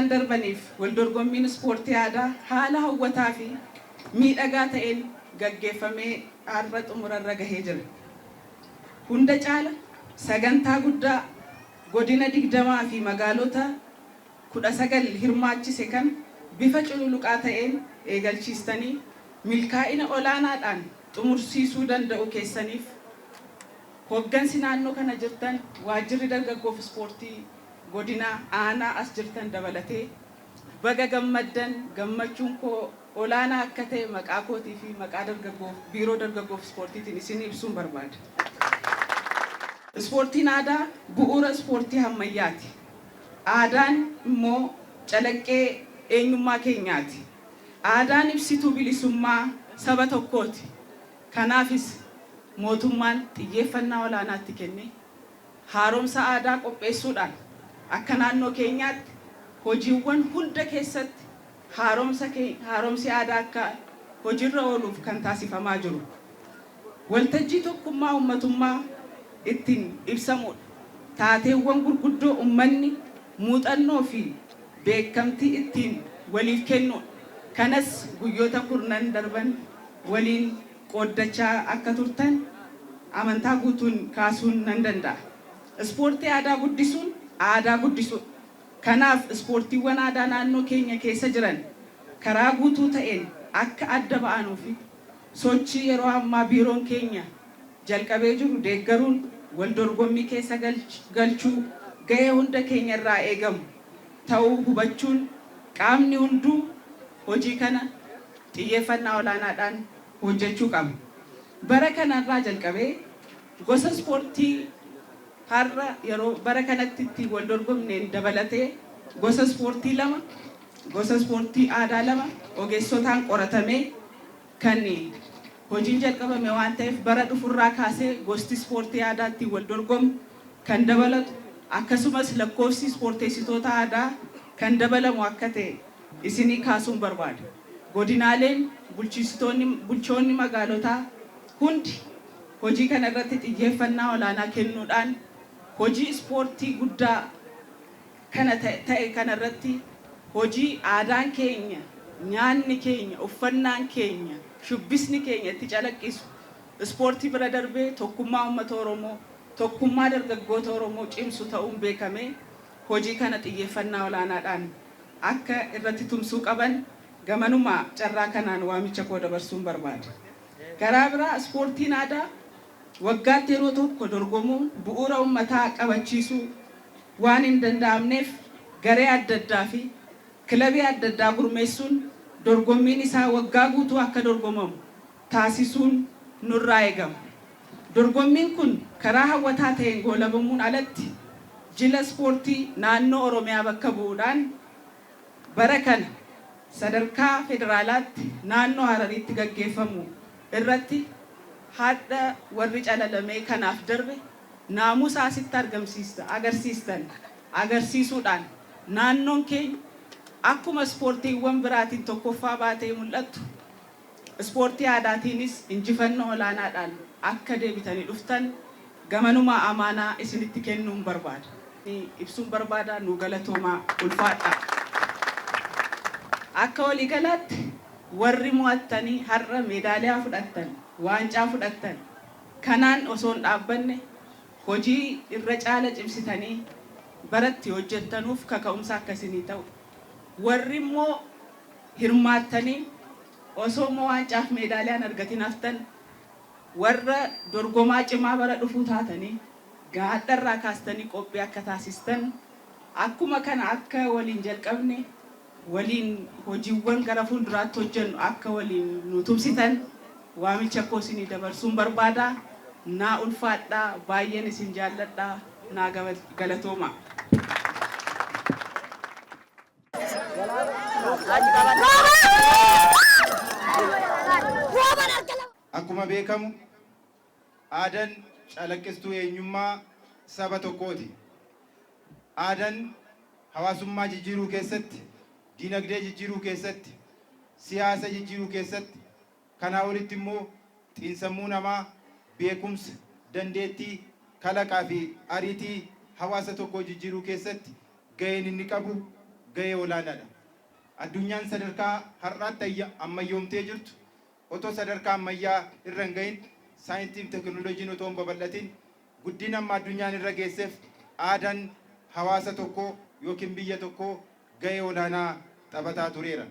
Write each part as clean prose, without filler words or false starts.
isaan darbaniif waldorgommiin ispoortii aadaa haala hawwataa fi miidhagaa ta'een gaggeeffamee har'a xumurarra gahee jira. Hunda caala sagantaa guddaa godina 20 fi magaalota 19 hirmaachise kan bifa cululuqaa ta'een eegalchiistanii milkaa'ina olaanaadhaan xumursiisuu danda'u keessaniif hoggansi naannoo kana jirtan waajjirri dargaggoof ispoortii godina aanaa as jirtan dabalatee baga gammaddan. Gammachuun koo olaanaa akka ta'e maqaa kootii fi maqaa dargaggoof biiroo dargaggoof ispoortiitiin isin ibsuun barbaada. Ispoortiin aadaa bu'uura ispoortii ammayyaati. Aadaan immoo calaqqee eenyummaa keenyaati. Aadaan ibsituu bilisummaa saba tokkooti. Kanaafis mootummaan xiyyeeffannaa olaanaatti kenne haaromsa aadaa qopheessuudhaan akka naannoo keenyaatti hojiiwwan hunda keessatti haaromsi aadaa akka hojiirra ooluuf kan taasifamaa jiru. Waltajjii tokkummaa uummatummaa ittiin ibsamudha. Taateewwan gurguddoo uummanni muuxannoo fi beekamtii ittiin waliif kennudha. Kanas guyyoota 10 darban waliin qooddachaa akka turtan amantaa guutuun kaasuun nan danda'a. Ispoortii aadaa guddisuun aadaa guddisuu. Kanaaf ispoortiiwwan aadaa naannoo keenya keessa jiran karaa guutuu ta'een akka adda ba'anuu fi sochii yeroo ammaa biiroon keenya jalqabee jiru deeggaruun waldorgommii keessa galchuu gahee hunda keenya irraa eegamu ta'uu hubachuun qaamni hunduu hojii kana xiyyeeffannaa olaanaadhaan hojjechuu qaba. Bara kanarraa jalqabee gosa ispoortii har'a yeroo bara kanatti itti waldorgomneen dabalatee gosa ispoortii 2 gosa ispoortii aadaa 2 ogeessotaan qoratamee kan hojiin jalqabame waan ta'eef bara dhufurraa kaasee gosti ispoortii aadaatti waldorgomu kan dabalatu akkasumas lakkoofsi ispoorteessitoota aadaa kan dabalamu akka ta'e isinii kaasuun barbaada. Godinaaleen bulchoonni magaalotaa hundi hojii kana irratti xiyyeeffannaa olaanaa kennuudhaan hojii ispoortii guddaa kana ta'e kana irratti hojii aadaan keenya, nyaanni keenya, uffannaan keenya, shubbisni keenya itti calaqqisu ispoortii bira darbee tokkummaa uummata Oromoo, tokkummaa dargaggoota Oromoo cimsu ta'uun beekamee hojii kana xiyyeeffannaa olaanaadhaan akka irratti tumsuu qaban gamanuma carraa kanaan waamicha koo dabarsuun barbaada. Garaa biraa ispoortiin aadaa waggaatti yeroo tokko dorgomuun bu'uura uummataa qabachiisuu waan hin danda'amneef garee adda addaa fi kilabii adda addaa gurmeessuun dorgommiin isaa waggaa guutuu akka dorgomamu taasisuun nurraa eegama. Dorgommiin kun karaa hawwataa ta'een goolabamuun alatti jila ispoortii naannoo Oromiyaa bakka bu'uudhaan bara kana sadarkaa federaalaatti naannoo Hararitti gaggeeffamu irratti hadda warri calalamee kanaaf darbe naamusa asitti agarsiisuudhaan naannoon keenya akkuma ispoortiiwwan biraatiin tokkoffaa baatee mul'attu ispoortii aadaatiinis injifannoo olaanaadhaan akka deebitanii dhuftan gamanuma amaanaa isinitti kennuun barbaada. Ibsuun barbaada. Nu galatoomaa ulfaadha. Akka waliigalaatti warri mo'attanii har'a meedaaliyaa fudhattan, waancaa fudhattan kanaan osoo hin dhaabbanne hojii irra caala cimsitanii baratti hojjettanuuf kaka'umsa akkasinii ta'u. Warri immoo hirmaattanii osoo immoo waancaaf meedaaliyaan argatin haftan warra dorgomaa cimaa bara dhufuu taatanii gaadharraa kaastanii qophii akka taasistan akkuma kana akka waliin jalqabne waliin hojiiwwan gara fuulduraatti hojjennu akka waliin nu tumsitan waamicha koo isinii dabarsuun barbaada. Naa ulfaadhaa, baay'een isin jaalladhaa, naa galatooma. Akkuma beekamu aadaan calaqqistuu eenyummaa saba tokkooti. Aadaan hawaasummaa jijjiiruu keessatti, dinagdee jijjiiruu keessatti, siyaasa jijjiiruu keessatti, kanaa olitti immoo xiinsammuu namaa, beekumsa, dandeettii, kalaqaa fi ariitii hawaasa tokkoo jijjiiruu keessatti gaheen inni qabu gahee olaanaadha. Addunyaan sadarkaa har'aatti ammayyoomtee jirtu otoo sadarkaa ammayyaa irra hin gahin saayinsiif teknooloojiin otoo hin babal'atin guddina amma addunyaan irra geesseef aadaan hawaasa tokkoo yookiin biyya tokkoo gahee olaanaa taphataa tureera.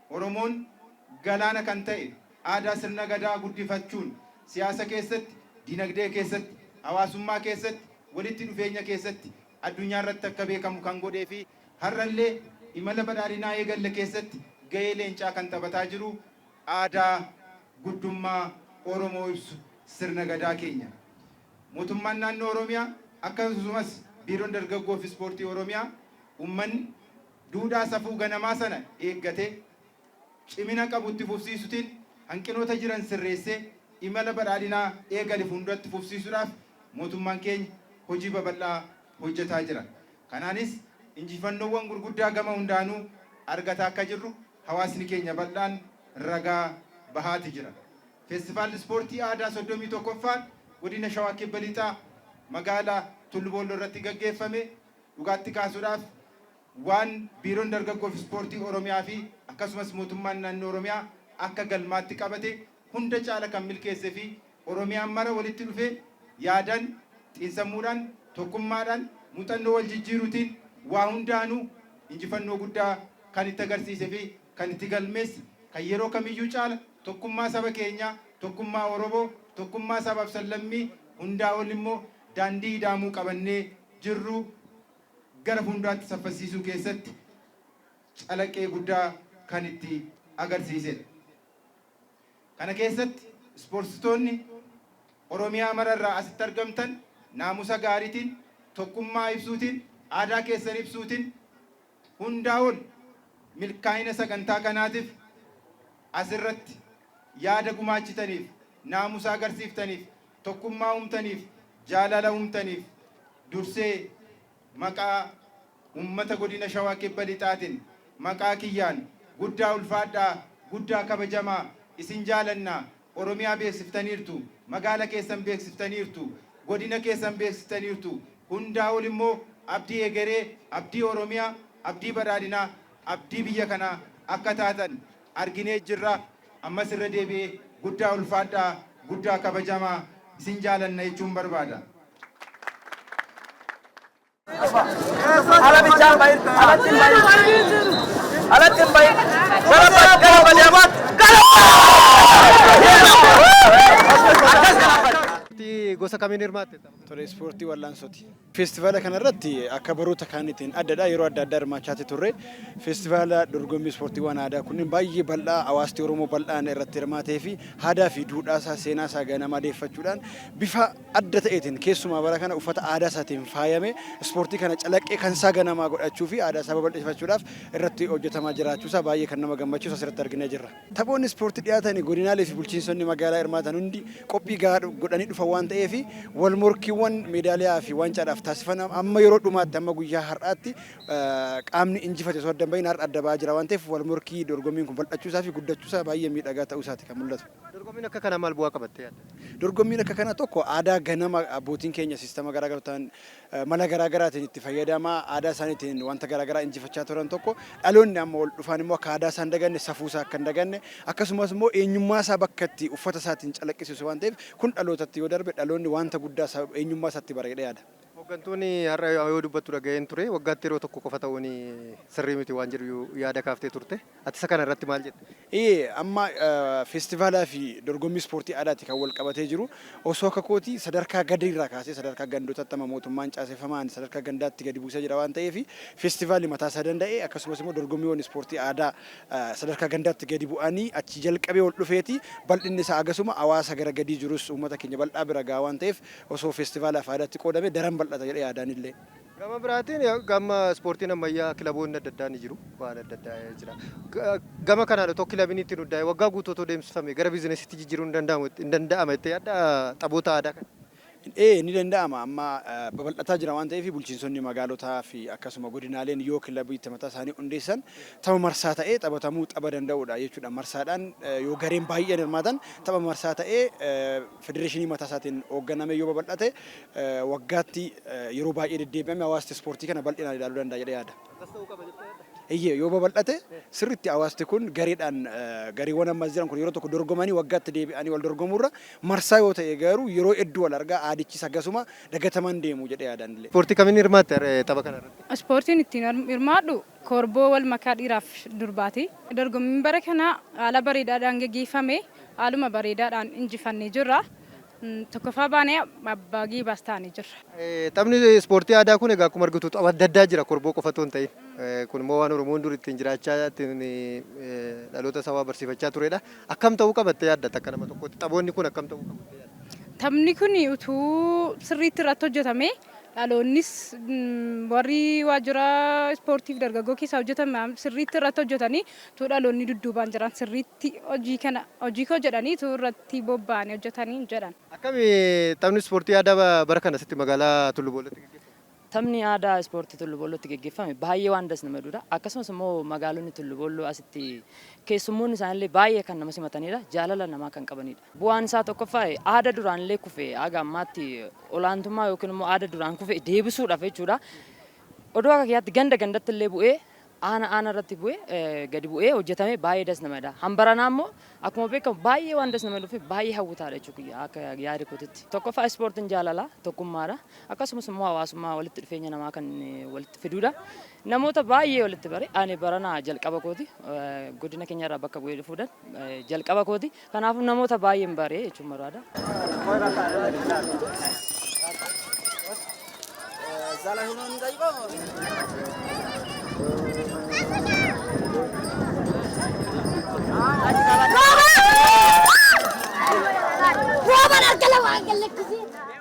Oromoon galaana kan ta'e aadaa sirna gadaa guddifachuun siyaasa keessatti, dinagdee keessatti, hawaasummaa keessatti, walitti dhufeenya keessatti addunyaa irratti akka beekamu kan godhee fi har'allee imala badhaadhinaa eegalle keessatti gahee leencaa kan taphataa jiru aadaa guddummaa Oromoo ibsu sirna gadaa keenya. Mootummaan naannoo Oromiyaa akkasumas biiroon dargaggoo fi ispoortii Oromiyaa uummanni duudhaa safuu ganamaa sana eeggatee cimina qabutti fufsiisuutiin hanqinoota jiran sirreessee imala badhaadhinaa eegale fuulduratti fufsiisuudhaaf mootummaan keenya hojii babal'aa hojjetaa jira. Kanaanis injifannoowwan gurguddaa gama hundaanuu argataa akka jirru hawaasni keenya bal'aan ragaa bahaati jira. Feestivaalli ispoortii aadaa 31ffaan godina Shawaa Kibba Lixaa magaalaa Tullu Boolloo irratti gaggeeffame dhugaatti kaasuudhaaf waan biiroon dargaggoo fi ispoortii Oromiyaa fi akkasumas mootummaan naannoo Oromiyaa akka galmaatti qabate hunda caala kan milkeessee fi Oromiyaan mara walitti dhufee yaadan xiinsammuudhaan tokkummaadhaan muuxannoo wal jijjiiruutiin waa hundaanuu injifannoo guddaa kan itti agarsiisee fi kan itti galmeesse kan yeroo kamiyyuu caala tokkummaa saba keenyaa, tokkummaa Oromoo, tokkummaa sabaaf sallammii hundaa ol immoo daandii hidhaamuu qabannee jirru gara fuulduraatti saffisiisuu keessatti calaqqee guddaa kan itti agarsiisedha. Kana keessatti ispoortitoonni Oromiyaa mararraa asitti argamtan naamusa gaariitiin, tokkummaa ibsuutiin, aadaa keessan ibsuutiin hundaa ol milkaa'ina sagantaa kanaatiif asirratti yaada gumaachitaniif, naamusa agarsiiftaniif, tokkummaa uumtaniif, jaalala uumtaniif dursee maqaa uummata godina Shawaa Kibba Lixaatiin maqaa kiyyaan guddaa ulfaadhaa, guddaa kabajamaa isin jaalannaa Oromiyaa beeksiftaniirtu, magaala keessan beeksiftaniirtu, godina keessan beeksiftaniirtu, hundaa ol immoo abdii egeree, abdii Oromiyaa, abdii badhaadhinaa, abdii biyya kanaa akka taatan arginee jirra. Ammas irra deebi'ee guddaa ulfaadhaa, guddaa kabajamaa isin jaalanna jechuun barbaada. Gosa kamiin hirmaatte? Tole ispoortii wal'aansooti. Feestivaala kanarratti akka baroota kaanitiin addadha yeroo adda addaa hirmaachaa turre. Feestivaala dorgommii ispoortiiwwan aadaa kunneen baay'ee bal'aa hawaasni Oromoo bal'aan irratti hirmaatee fi aadaa fi duudhaa isaa seenaa isaa ganama adeeffachuudhaan bifa adda ta'eetiin keessumaa bara kana uffata aadaa isaatiin faayame ispoortii kana calaqqee kan isaa ganamaa godhachuu fi aadaa isaa babal'ifachuudhaaf irratti hojjetamaa jiraachuu isaa baay'ee kan nama gammachiisu asirratti arginee jirra. Taphoonni ispoortii dhiyaatan godinaalee fi bulchiinsonni magaalaa hirmaatan hundi qophii gahaa godhanii dhufan waan ta'eef wal morkiiwwan meedaaliyaa fi wancaadhaaf taasifaman amma yeroo dhumaatti amma guyyaa har'aatti qaamni injifate osoo adda bahin har'a adda ba'aa jira waan ta'eef wal morkii dorgommiin kun bal'achuu isaa fi guddachuu isaa baay'ee miidhagaa ta'uu isaati kan mul'atu. Dorgommiin akka kanaa maal bu'aa qabattee yaadda? Dorgommiin akka kanaa tokko aadaa ganama abbootiin keenya siistama garaagaraa ta'an mala garaagaraatiin itti fayyadamaa aadaa isaaniitiin wanta garaagaraa injifachaa turan tokko dhaloonni amma ol dhufan immoo akka aadaa isaan daganne safuu isaa akka hin daganne akkasumas immoo eenyummaa isaa bakka itti uffata isaatiin calaqqisiisu waan ta'eef kun dhalootatti yoo darbe dhaloonni wanta guddaa eenyummaa isaatti bareedee yaada. Hooggantoonni har'a yoo dubbattu dhaga'een ture waggaatti yeroo tokko qofa ta'uun sirrii miti waan jedhu yaada kaaftee turte. Ati isa kana irratti maal jette? Amma feestivaalaa fi dorgommii ispoortii aadaati kan wal qabatee jiru osoo akka kooti sadarkaa gadi irraa kaasee sadarkaa gandootaatti amma mootummaan caasefamaan sadarkaa gandaatti gadi buusaa jira waan ta'eef feestivaalli mataa isaa danda'e akkasumas immoo dorgommiiwwan ispoortii aadaa sadarkaa gandaatti gadi bu'anii achi jalqabee ol dhufeeti bal'inni isaa agasuma hawaasa gara gadii jirus uummata keenya bal'aa bira gahaa waan ta'eef osoo feestivaalaaf aadaatti qoodame daran bal'ata jedhee yaadaan illee. Gama biraatiin gama ispoortiin ammayyaa kilaboonni adda addaa ni jiru waan adda addaa jira. Gama kanaan otoo kilabiin itti hundaa'e waggaa guutuu otoo deemsifame gara biizinesiitti jijjiiruun hin danda'ama jettee yaadda taphoota aadaa kana? Ni danda'ama amma babal'ataa jira waan ta'eef bulchiinsonni magaalotaa fi akkasuma godinaaleen yoo kilabiitti mataa isaanii hundeessan tapha marsaa ta'ee taphatamuu danda'udha jechuudha. Marsaadhaan yoo gareen baay'een hirmaatan tapha marsaa ta'ee federeeshinii mataa isaatiin hoogganame yoo babal'ate waggaatti yeroo baay'ee deddeebi'ame hawaasni ispoortii kana bal'inaan ilaaluu danda'a jedhee yaada. iyyee yoo babal'ate sirriitti hawaasti kun gareedhaan gareewwan ammas jiran kun yeroo tokko dorgomanii waggaatti deebi'anii wal dorgomuurra marsaa yoo ta'e garuu yeroo hedduu wal argaa aadichis akkasuma dagataman deemu jedhee yaadannillee. Ispoortii kamiin hirmaatte tapha kanarratti? Ispoortiin ittiin hirmaadhu korboo wal makaa dhiiraaf durbaati. Dorgommiin bara kana haala bareedaadhaan gaggeeffame haaluma bareedaadhaan injifannee jirra. Tokkoffaa baanee abbaa giibaas taanee jirra. Taphni ispoortii aadaa kun egaa akkuma argitu tapha adda addaa jira korboo qofa otoo hin ta'in. Kun immoo waan Oromoon dur ittiin jiraachaa ittiin dhaloota sabaa barsiifachaa turedha. Akkam ta'uu qabattee yaaddatta akka nama tokkotti taphoonni kun akkam ta'uu qabattee yaaddatta? Taphni kun utuu sirriitti irratti hojjetame dhaloonnis warri waajjira ispoortiif dargaggoo keessaa hojjetan sirriitti irratti hojjetanii utuu dhaloonni dudduubaan jiran sirriitti hojii koo jedhanii utuu irratti bobba'anii hojjetanii jedhan. Akkami taphni ispoortii aadaa bara kana asitti magaalaa Tullu Boolootti gaggeeffama? Taphni aadaa ispoortii Tullu Boolootti gaggeeffame baay'ee waan nama duudha. Akkasumas immoo magaalonni Tullu Booloo asitti keessummoonni isaanillee baay'ee kan nama simatanidha. Jaalala namaa kan qabanidha. Bu'aan isaa tokkoffaa aadaa duraanillee kufe haga ammaatti olaantummaa yookiin immoo aadaa duraan kufe deebisuudhaaf jechuudha. Odoo akka kiyyaatti ganda gandatti illee bu'ee aana irratti bu'ee gadi bu'ee hojjetame baay'ee namadha. Hambaranaa immoo akkuma beekamu baay'ee waan nama dhufe baay'ee hawwataadha jechuudha akka yaada kootitti. Tokkoffaa ispoortiin jaalala tokkummaadha. Akkasumas immoo hawaasummaa walitti dhufeenya namaa kan walitti fiduudha. Namoota baay'ee walitti bare ani baranaa jalqaba kooti godina keenyarraa bakka bu'ee dhufuudhaan jalqaba kooti. Kanaafuu namoota baay'een bare jechuun maraadha. Wah, benar kalau